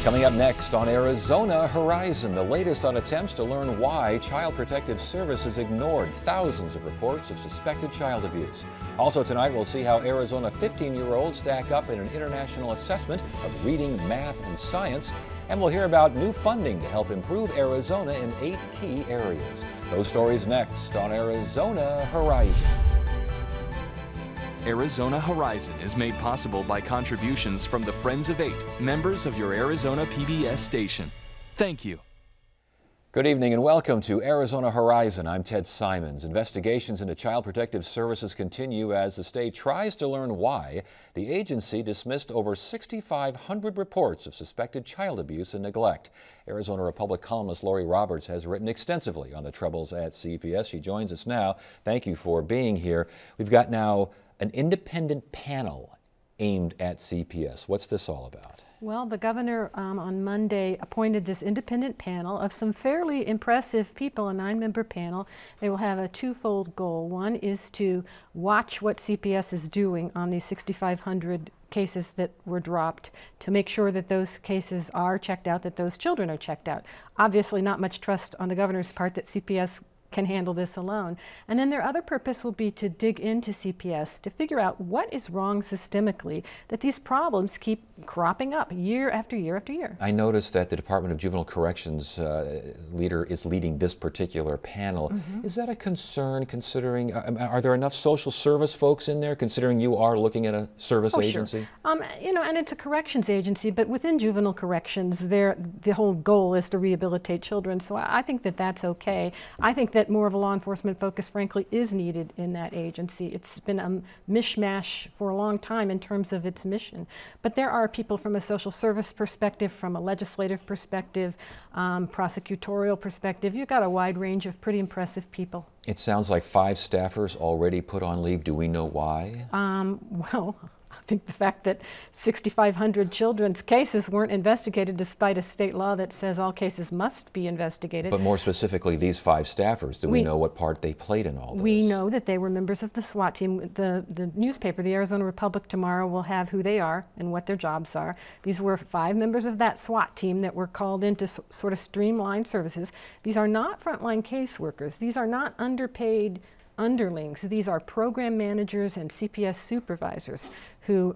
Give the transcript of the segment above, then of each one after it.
Coming up next on Arizona Horizon, the latest on attempts to learn why Child Protective Services ignored thousands of reports of suspected child abuse. Also tonight, we'll see how Arizona 15-year-olds stack up in an international assessment of reading, math, and science. And we'll hear about new funding to help improve Arizona in 8 key areas. Those stories next on Arizona Horizon. Arizona Horizon is made possible by contributions from the Friends of 8, members of your Arizona PBS station. Thank you. Good evening and welcome to Arizona Horizon. I'm Ted Simons. Investigations into Child Protective Services continue as the state tries to learn why the agency dismissed over 6,500 reports of suspected child abuse and neglect. Arizona Republic columnist Lori Roberts has written extensively on the troubles at CPS. She joins us now. Thank you for being here. We've got now an independent panel aimed at CPS. What's this all about? Well, the governor on Monday appointed this independent panel of some fairly impressive people, a 9-member panel. They will have a twofold goal. One is to watch what CPS is doing on these 6,500 cases that were dropped, to make sure that those cases are checked out, that those children are checked out. Obviously not much trust on the governor's part that CPS can handle this alone. And then their other purpose will be to dig into CPS to figure out what is wrong systemically that these problems keep cropping up year after year after year. I noticed that the Department of Juvenile Corrections leader is leading this particular panel. Is that a concern considering, are there enough social service folks in there considering you are looking at a service agency? Sure. You know, and it's a corrections agency, but within juvenile corrections, the whole goal is to rehabilitate children. So I think that that's okay. I think that more of a law enforcement focus, frankly, is needed in that agency. It's been a mishmash for a long time in terms of its mission. But there are people from a social service perspective, from a legislative perspective, prosecutorial perspective. You've got a wide range of pretty impressive people. It sounds like 5 staffers already put on leave. Do we know why? Well, I think the fact that 6,500 children's cases weren't investigated despite a state law that says all cases must be investigated. But more specifically, these 5 staffers, do we know what part they played in all this? We know that they were members of the SWAT team. The newspaper, the Arizona Republic, tomorrow will have who they are and what their jobs are. These were 5 members of that SWAT team that were called in to sort of streamline services. These are not frontline caseworkers. These are not underpaid underlings. These are program managers and CPS supervisors who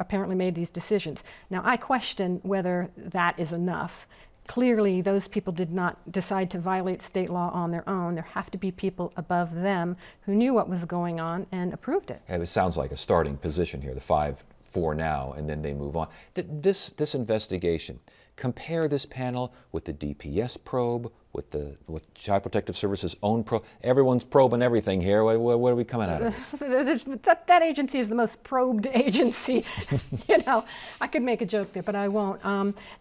apparently made these decisions. Now, I question whether that is enough. Clearly, those people did not decide to violate state law on their own. There have to be people above them who knew what was going on and approved it. It sounds like a starting position here, the 5 for now, and then they move on. This investigation, compare this panel with the DPS probe, with Child Protective Services' own probe. Everyone's probing everything here. What are we coming out of this? That agency is the most probed agency. You know, I could make a joke there, but I won't.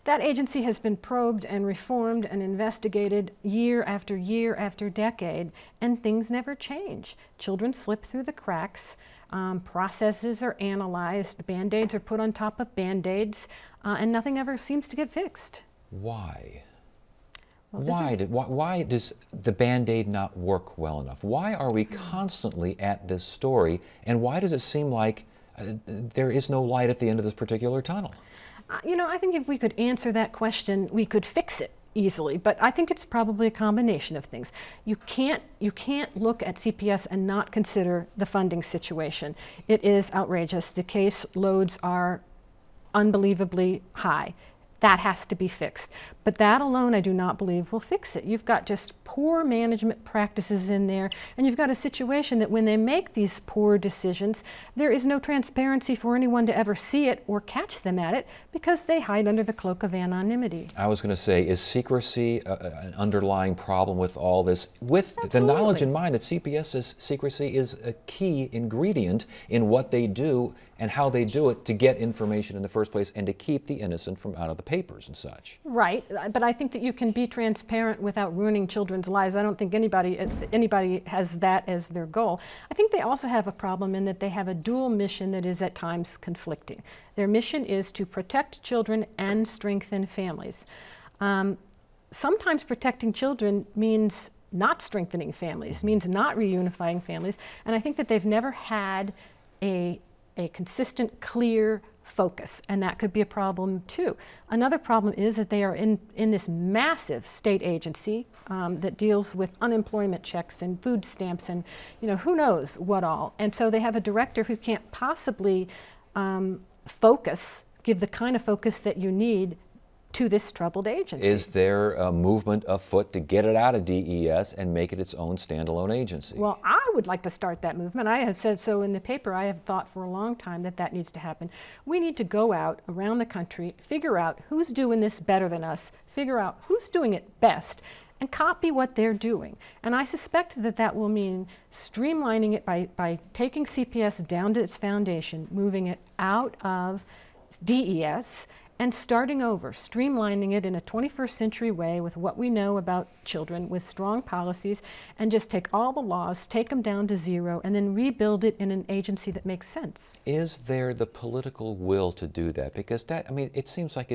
That agency has been probed and reformed and investigated year after year after decade, and things never change. Children slip through the cracks. Processes are analyzed. Band-aids are put on top of Band-aids, and nothing ever seems to get fixed. Why? Well, why does the Band-Aid not work well enough? Why are we constantly at this story, and why does it seem like there is no light at the end of this particular tunnel? You know, I think if we could answer that question, we could fix it easily, but I think it's probably a combination of things. You can't look at CPS and not consider the funding situation. It is outrageous. The case loads are unbelievably high. That has to be fixed. But that alone, I do not believe, will fix it. You've got just poor management practices in there, and you've got a situation that when they make these poor decisions, there is no transparency for anyone to ever see it or catch them at it because they hide under the cloak of anonymity. I was going to say, is secrecy an underlying problem with all this? With Absolutely. The knowledge in mind that CPS's secrecy is a key ingredient in what they do and how they do it to get information in the first place and to keep the innocent from out of the papers and such. Right, but I think that you can be transparent without ruining children's lives. I don't think anybody has that as their goal. I think they also have a problem in that they have a dual mission that is at times conflicting. Their mission is to protect children and strengthen families. Sometimes protecting children means not strengthening families, means not reunifying families, and I think that they've never had a consistent, clear focus, and that could be a problem too. Another problem is that they are in this massive state agency that deals with unemployment checks and food stamps and who knows what all. And so they have a director who can't possibly give the kind of focus that you need to this troubled agency. Is there a movement afoot to get it out of DES and make it its own standalone agency? Well, I would like to start that movement. I have said so in the paper. I have thought for a long time that that needs to happen. We need to go out around the country, figure out who's doing this better than us, figure out who's doing it best, and copy what they're doing. And I suspect that that will mean streamlining it by taking CPS down to its foundation, moving it out of DES, and starting over, streamlining it in a 21st century way with what we know about children, with strong policies, and just take all the laws, take them down to zero, and then rebuild it in an agency that makes sense. Is there the political will to do that? Because that, I mean, it seems like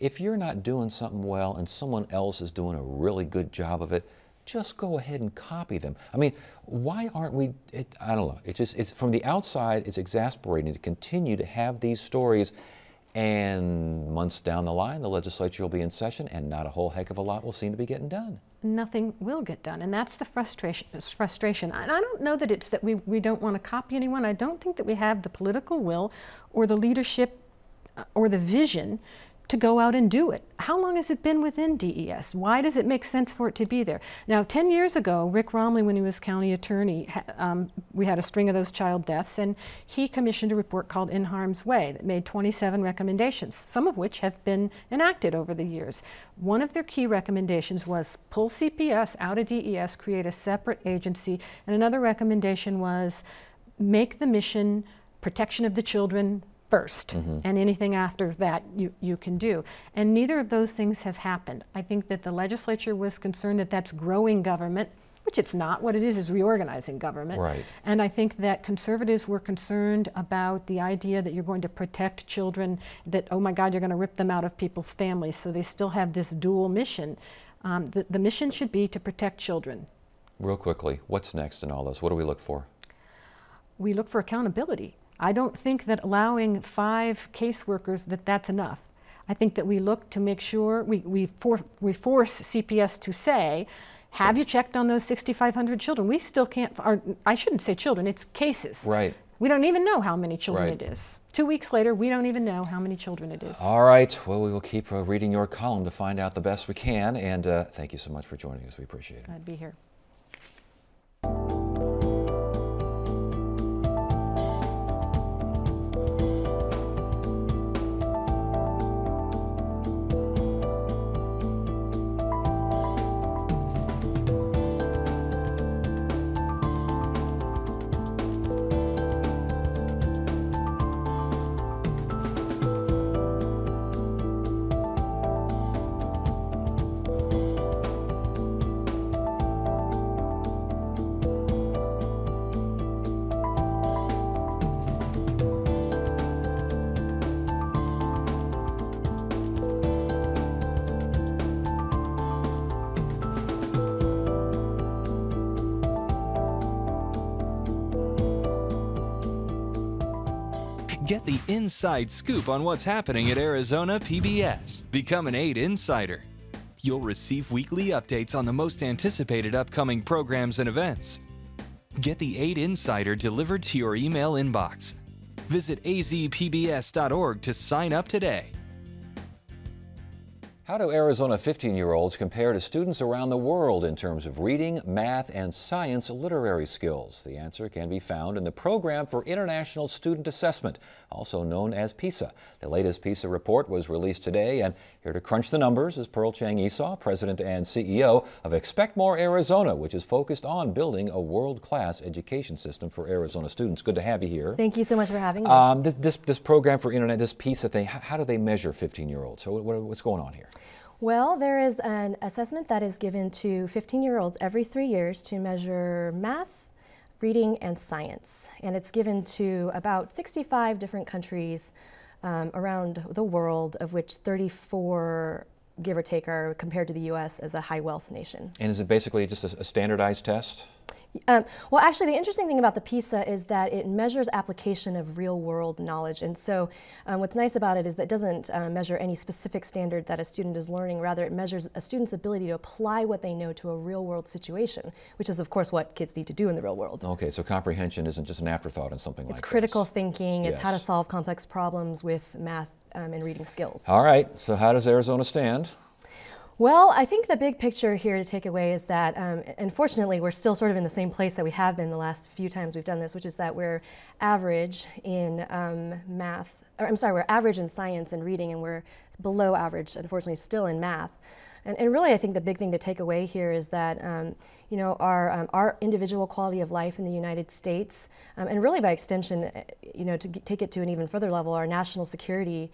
if you're not doing something well and someone else is doing a really good job of it, just go ahead and copy them. I mean, why aren't we, I don't know, it's from the outside, it's exasperating to continue to have these stories. And months down the line, the legislature will be in session, and not a whole heck of a lot will seem to be getting done. Nothing will get done, and that's the frustration. And I don't know that it's that we don't want to copy anyone. I don't think that we have the political will or the leadership or the vision to go out and do it. How long has it been within DES? Why does it make sense for it to be there? Now, 10 years ago, Rick Romley, when he was county attorney, we had a string of those child deaths, and he commissioned a report called In Harm's Way that made 27 recommendations, some of which have been enacted over the years. One of their key recommendations was pull CPS out of DES, create a separate agency, and another recommendation was make the mission protection of the children first, and anything after that you can do. And neither of those things have happened. I think that the legislature was concerned that that's growing government, which it's not. What it is reorganizing government. Right. And I think that conservatives were concerned about the idea that you're going to protect children, that, oh my God, you're going to rip them out of people's families. So they still have this dual mission. The mission should be to protect children. Real quickly, what's next in all this? What do we look for? We look for accountability. I don't think that allowing 5 caseworkers, that's enough. I think that we look to make sure, we force CPS to say, have you checked on those 6,500 children? We still can't, or I shouldn't say children, it's cases. Right. We don't even know how many children Right. it is. 2 weeks later, we don't even know how many children it is. All right, well, we will keep reading your column to find out the best we can, and thank you so much for joining us. We appreciate it. I'd be here. Get the inside scoop on what's happening at Arizona PBS. Become an 8 Insider. You'll receive weekly updates on the most anticipated upcoming programs and events. Get the 8 Insider delivered to your email inbox. Visit azpbs.org to sign up today. How do Arizona 15-year-olds compare to students around the world in terms of reading, math, and science literary skills? The answer can be found in the Program for International Student Assessment, also known as PISA. The latest PISA report was released today, and here to crunch the numbers is Pearl Chang-Esau, President and CEO of Expect More Arizona, which is focused on building a world-class education system for Arizona students. Good to have you here. Thank you so much for having me. This program for this PISA thing, how do they measure 15-year-olds? So what's going on here? Well, there is an assessment that is given to 15-year-olds every 3 years to measure math, reading, and science. And it's given to about 65 different countries around the world, of which 34, give or take, are compared to the U.S. as a high wealth nation. And is it basically just a standardized test? Well, actually, the interesting thing about the PISA is that it measures application of real-world knowledge. And so what's nice about it is that it doesn't measure any specific standard that a student is learning. Rather, it measures a student's ability to apply what they know to a real-world situation, which is, of course, what kids need to do in the real world. Okay, so comprehension isn't just an afterthought in something like this. It's critical thinking. It's how to Yes. solve complex problems with math and reading skills. All right, so how does Arizona stand? Well, I think the big picture here to take away is that, unfortunately, we're still sort of in the same place that we have been the last few times we've done this, which is that we're average in math, or I'm sorry, we're average in science and reading, and we're below average, unfortunately, still in math. And really, I think the big thing to take away here is that, you know, our individual quality of life in the United States, and really by extension, you know, to take it to an even further level, our national security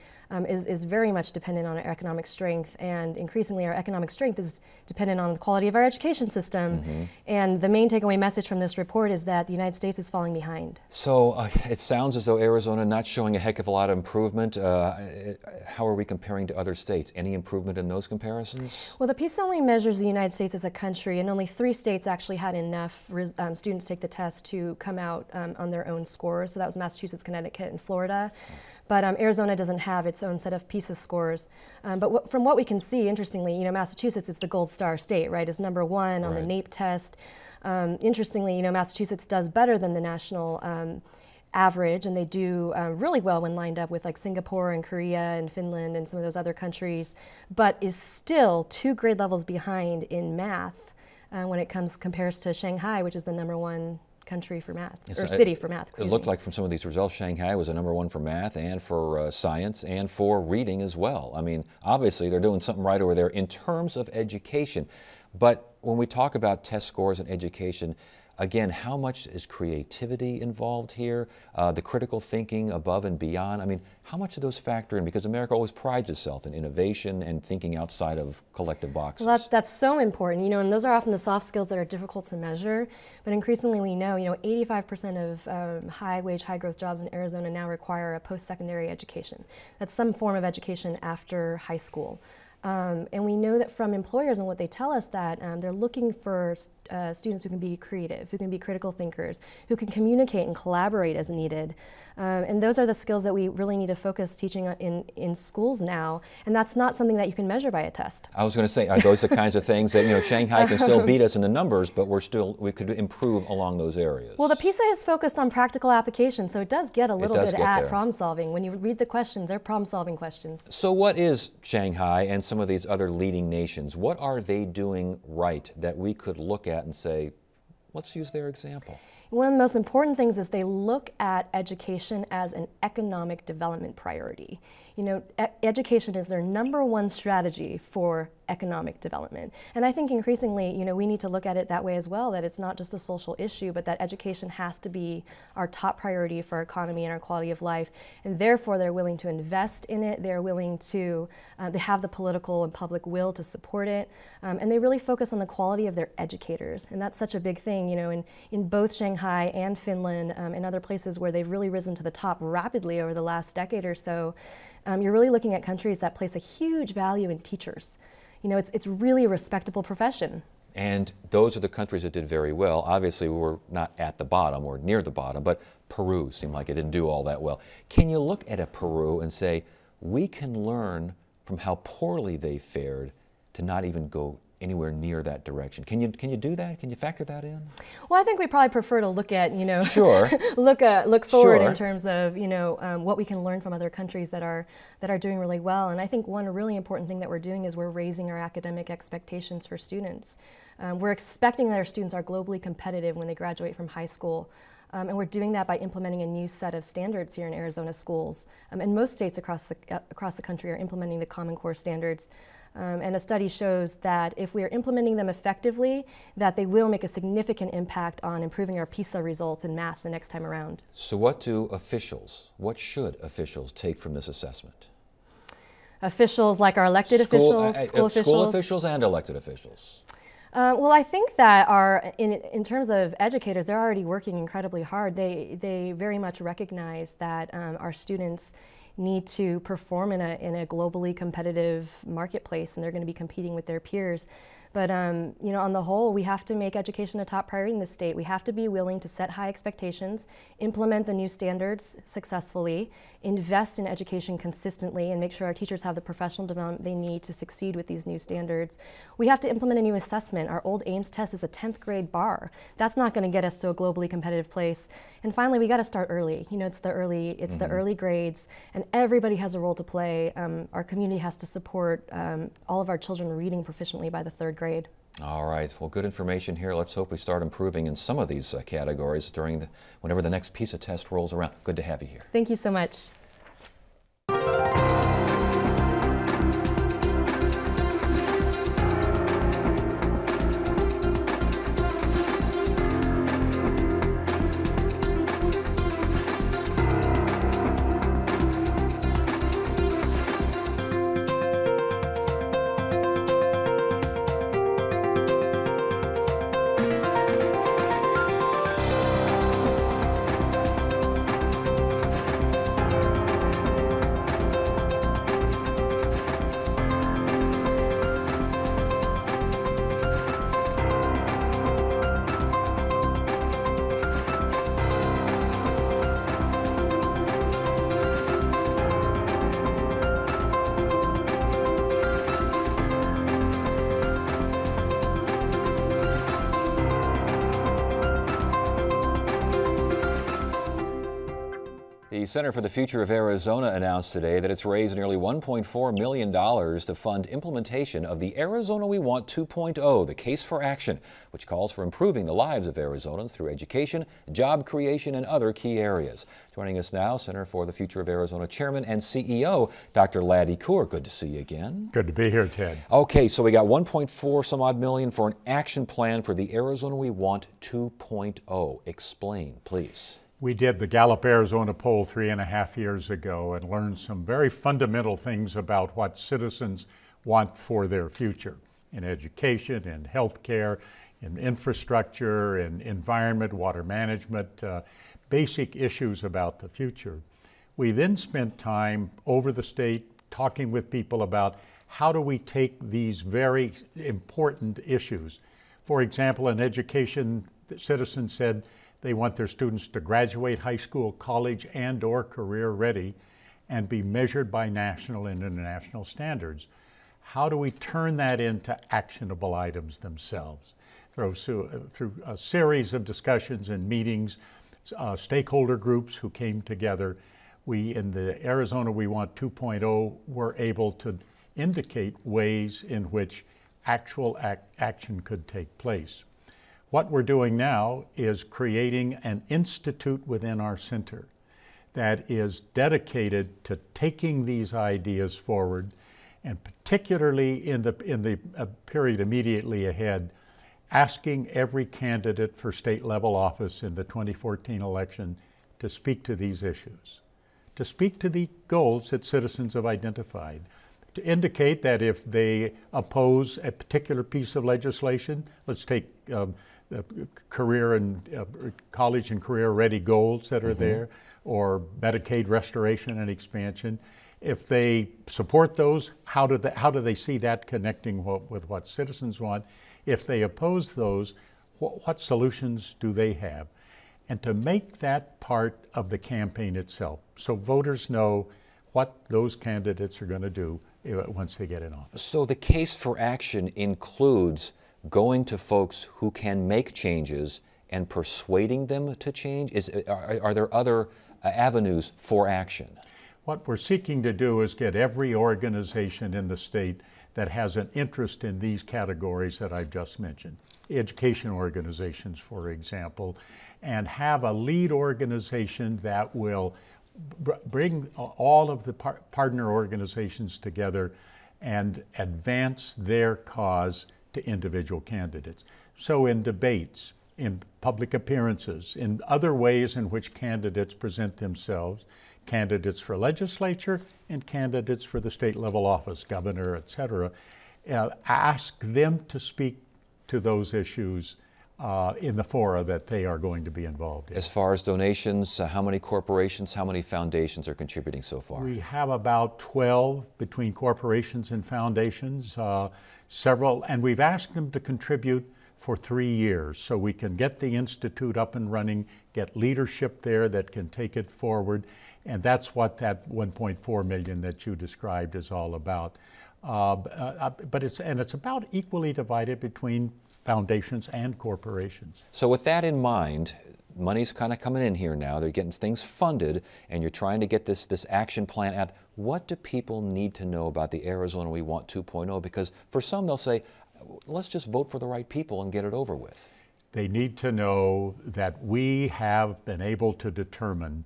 is very much dependent on our economic strength, and increasingly our economic strength is dependent on the quality of our education system. Mm-hmm. And the main takeaway message from this report is that the United States is falling behind. So it sounds as though Arizona not showing a heck of a lot of improvement. How are we comparing to other states? Any improvement in those comparisons? Well, the PISA only measures the United States as a country, and only 3 states actually had enough students take the test to come out on their own scores. So that was Massachusetts, Connecticut, and Florida. But Arizona doesn't have its own set of PISA scores. But from what we can see, interestingly, you know, Massachusetts is the gold star state, right? It's number 1 on the NAEP test. Interestingly, you know, Massachusetts does better than the national average, and they do really well when lined up with like Singapore and Korea and Finland and some of those other countries, but is still 2 grade levels behind in math when it compares to Shanghai, which is the number 1 country for math, Yes, or city for math. It looked like from some of these results, Shanghai was a number 1 for math and for science and for reading as well. I mean, obviously they're doing something right over there in terms of education. But when we talk about test scores and education, again, how much is creativity involved here? The critical thinking above and beyond? I mean, how much do those factor in? Because America always prides itself in innovation and thinking outside of collective boxes. Well, that's so important, you know, and those are often the soft skills that are difficult to measure. But increasingly we know, you know, 85% of high-wage, high-growth jobs in Arizona now require a post-secondary education. That's some form of education after high school. And we know that from employers and what they tell us that they're looking for students who can be creative, who can be critical thinkers, who can communicate and collaborate as needed. And those are the skills that we really need to focus teaching in schools now. And that's not something that you can measure by a test. I was going to say, are those the kinds of things that, you know, Shanghai can still beat us in the numbers, but we could improve along those areas? Well, the PISA is focused on practical application, so it does get a little bit at problem solving. When you read the questions, they're problem solving questions. So what is Shanghai and some of these other leading nations? What are they doing right that we could look at and say, let's use their example? One of the most important things is they look at education as an economic development priority. You know, education is their number 1 strategy for economic development. And I think increasingly, you know, we need to look at it that way as well, that it's not just a social issue, but that education has to be our top priority for our economy and our quality of life. And therefore, they're willing to invest in it. They're willing to, they have the political and public will to support it. And they really focus on the quality of their educators. And that's such a big thing, you know, in both Shanghai and Finland and other places where they've really risen to the top rapidly over the last decade or so. You're really looking at countries that place a huge value in teachers. You know, it's really a respectable profession. And those are the countries that did very well. Obviously, we're not at the bottom or near the bottom, but Peru seemed like it didn't do all that well. Can you look at a Peru and say, we can learn from how poorly they fared to not even go anywhere near that direction? Can you do that? Can you factor that in? Well, I think we probably prefer to look at, you know, sure. look forward Sure. in terms of, you know, what we can learn from other countries that are doing really well. And I think one really important thing that we're doing is we're raising our academic expectations for students. We're expecting that our students are globally competitive when they graduate from high school. And we're doing that by implementing a new set of standards here in Arizona schools. And most states across the country are implementing the Common Core standards. And a study shows that if we are implementing them effectively, that they will make a significant impact on improving our PISA results in math the next time around. So what should officials take from this assessment? Officials like our elected officials, school officials. School officials and elected officials. Well, I think that in terms of educators, they're already working incredibly hard. They very much recognize that our students need to perform in a globally competitive marketplace, and they're going to be competing with their peers. But you know, on the whole, we have to make education a top priority in the state. We have to be willing to set high expectations, implement the new standards successfully, invest in education consistently, and make sure our teachers have the professional development they need to succeed with these new standards. We have to implement a new assessment. Our old Ames test is a 10th grade bar. That's not going to get us to a globally competitive place. And finally, we got to start early. You know, it's the early grades, and everybody has a role to play. Our community has to support all of our children reading proficiently by the 3rd grade. All right. Well, good information here. Let's hope we start improving in some of these categories whenever the next PISA test rolls around. Good to have you here. Thank you so much. The Center for the Future of Arizona announced today that it's raised nearly $1.4 million to fund implementation of the Arizona We Want 2.0, the Case for Action, which calls for improving the lives of Arizonans through education, job creation, and other key areas. Joining us now, Center for the Future of Arizona Chairman and CEO, Dr. Laddie Coor. Good to see you again. Good to be here, Ted. Okay, so we got 1.4 some odd million for an action plan for the Arizona We Want 2.0. Explain, please. We did the Gallup Arizona poll 3.5 years ago and learned some very fundamental things about what citizens want for their future in education, in healthcare, in infrastructure, in environment, water management, basic issues about the future. We then spent time over the state talking with people about how do we take these very important issues. For example, in education, the citizens said they want their students to graduate high school, college, and/or career ready and be measured by national and international standards. How do we turn that into actionable items themselves? Through a series of discussions and meetings, stakeholder groups who came together, we in the Arizona We Want 2.0 were able to indicate ways in which actual action could take place. What we're doing now is creating an institute within our center that is dedicated to taking these ideas forward, and particularly in the period immediately ahead, asking every candidate for state level office in the 2014 election to speak to these issues, to speak to the goals that citizens have identified, to indicate that if they oppose a particular piece of legislation, let's take career and college and career ready goals that are there, or Medicaid restoration and expansion. If they support those, how do they see that connecting with what citizens want? If they oppose those, what solutions do they have? And to make that part of the campaign itself, so voters know what those candidates are going to do once they get in office. So the case for action includes going to folks who can make changes and persuading them to change? Are there other avenues for action? What we're seeking to do is get every organization in the state that has an interest in these categories that I've just mentioned, education organizations, for example, and have a lead organization that will bring all of the partner organizations together and advance their cause to individual candidates. So in debates, in public appearances, in other ways in which candidates present themselves, candidates for legislature and candidates for the state level office, governor, etc., ask them to speak to those issues in the fora that they are going to be involved in. As far as donations, how many corporations, how many foundations are contributing so far? We have about 12 between corporations and foundations, several, and we've asked them to contribute for 3 years so we can get the Institute up and running, get leadership there that can take it forward, and that's what that 1.4 million that you described is all about. But it's about equally divided between foundations and corporations. So with that in mind, money's kind of coming in here now. They're getting things funded, and you're trying to get this action plan out. What do people need to know about the Arizona We Want 2.0? Because for some, they'll say, let's just vote for the right people and get it over with. They need to know that we have been able to determine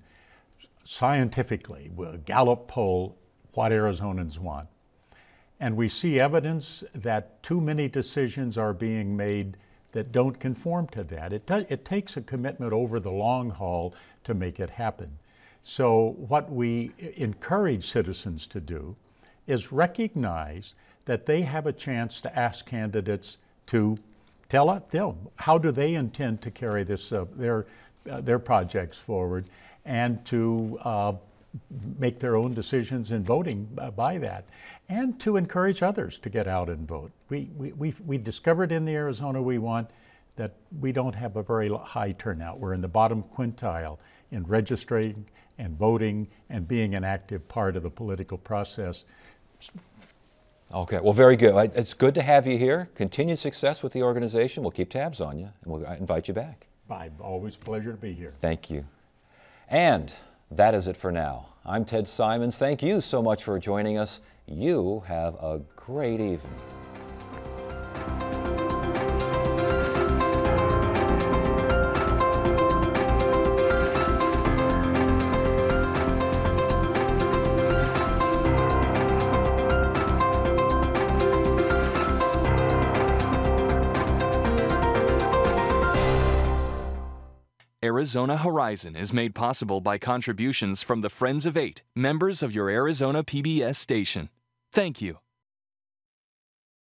scientifically, with a Gallup poll, what Arizonans want. And we see evidence that too many decisions are being made that don't conform to that. It takes a commitment over the long haul to make it happen. So what we encourage citizens to do is recognize that they have a chance to ask candidates to tell them how do they intend to carry this their projects forward, and to make their own decisions in voting by that, and to encourage others to get out and vote. We discovered in the Arizona We Want that we don't have a very high turnout. We're in the bottom quintile in registering and voting and being an active part of the political process. Okay, well, very good. It's good to have you here. Continued success with the organization. We'll keep tabs on you, and we'll invite you back. Always a pleasure to be here. Thank you. And that is it for now. I'm Ted Simons. Thank you so much for joining us. You have a great evening. Arizona Horizon is made possible by contributions from the Friends of 8, members of your Arizona PBS station. Thank you.